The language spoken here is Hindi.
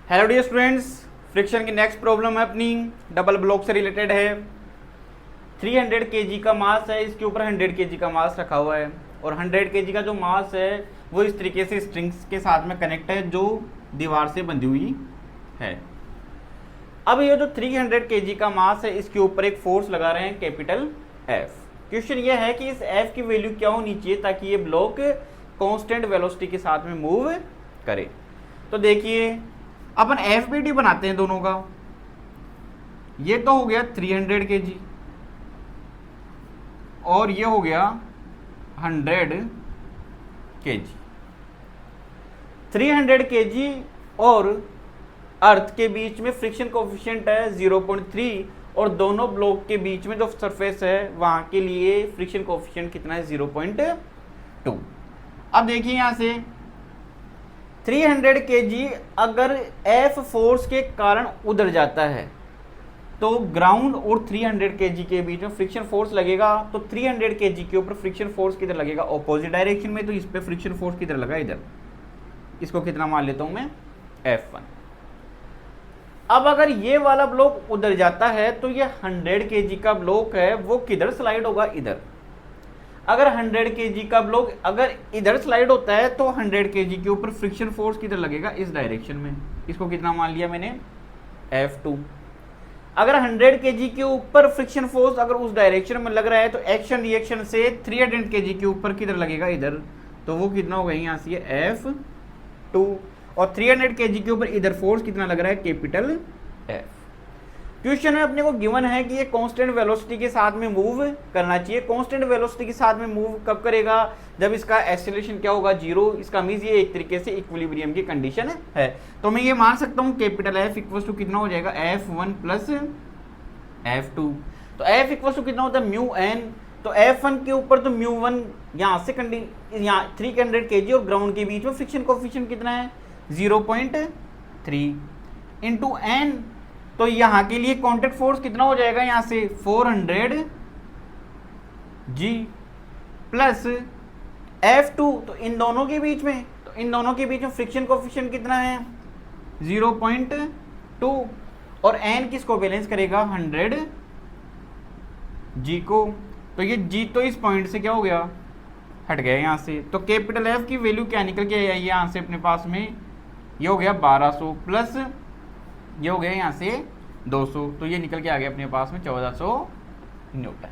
हेलो डियर स्टूडेंट्स, फ्रिक्शन की नेक्स्ट प्रॉब्लम है अपनी डबल ब्लॉक से रिलेटेड है। 300 kg का मास है, इसके ऊपर 100 kg का मास रखा हुआ है और 100 kg का जो मास है वो इस तरीके से स्ट्रिंग्स के साथ में कनेक्ट है जो दीवार से बंधी हुई है। अब ये जो 300 kg का मास है इसके ऊपर एक फोर्स लगा रहे हैं कैपिटल F। क्वेश्चन ये है कि इस F की वैल्यू क्या होनी चाहिए ताकि ये ब्लॉक कांस्टेंट वेलोसिटी के साथ में मूव करे। तो देखिए अपन FBD बनाते हैं दोनों का। ये तो हो गया 300 kg और ये हो गया 100 kg। 300 kg और अर्थ के बीच में फ्रिक्शन कोफिशिएंट है 0.3 और दोनों ब्लॉक के बीच में जो सरफेस है वहां के लिए फ्रिक्शन कोफिशिएंट कितना है 0.2। अब देखिए यहां से 300 kg अगर F फोर्स के कारण उधर जाता है तो ग्राउंड और 300 kg के बीच में फ्रिक्शन फोर्स लगेगा। तो 300 kg के ऊपर फ्रिक्शन फोर्स किधर लगेगा, ऑपोजिट डायरेक्शन में। तो इस पे फ्रिक्शन फोर्स किधर लगा, इधर। इसको कितना मान लेता हूं मैं, F1। अब अगर ये वाला ब्लॉक उधर जाता है तो ये 100 kg का ब्लॉक है वो किधर स्लाइड होगा, इधर। अगर 100 kg का ब्लॉक अगर इधर स्लाइड होता है तो 100 kg के ऊपर फ्रिक्शन फोर्स किधर लगेगा, इस डायरेक्शन में। इसको कितना मान लिया मैंने, F2। अगर 100 kg के ऊपर फ्रिक्शन फोर्स अगर उस डायरेक्शन में लग रहा है तो एक्शन रिएक्शन से 300 kg के ऊपर किधर लगेगा, इधर। तो वो कितना होगा, यहाँ से F2 और 300 kg के ऊपर इधर फोर्स कितना लग रहा है, कैपिटल F। क्वेश्चन में अपने को गिवन है कि ये कांस्टेंट वेलोसिटी के साथ में मूव करना चाहिए। कांस्टेंट वेलोसिटी के साथ में मूव कब करेगा, जब इसका एक्सेलरेशन क्या होगा, 0। इसका मीन्स ये एक तरीके से इक्विलिब्रियम की कंडीशन है। तो मैं ये मान सकता हूँ कैपिटल F इक्वल्स टू कितना हो जाएगा, F1 प्लस F2। तो F इक्वल्स टू कितना होता है, म्यू n। तो F1 के ऊपर तो म्यू1 यहाँ से यहाँ 300 kg और ग्राउंड के बीच में फ्रिक्शन कोफिशिएंट कितना है, 0.3 इंटू n। तो यहां के लिए कांटेक्ट फोर्स कितना हो जाएगा, यहां से 400 G प्लस F2। तो इन दोनों के बीच में फ्रिक्शन कोफिशिएंट कितना है, 0.2 और n किसको बैलेंस करेगा, 100 G को। तो ये G तो इस पॉइंट से क्या हो गया, हट गया यहाँ से। तो कैपिटल F की वैल्यू क्या निकल के आई यहाँ से अपने पास में, ये हो गया 1200 प्लस ये हो गया यहाँ से 200। तो ये निकल के आ गया अपने पास में 1400 न्यूटन।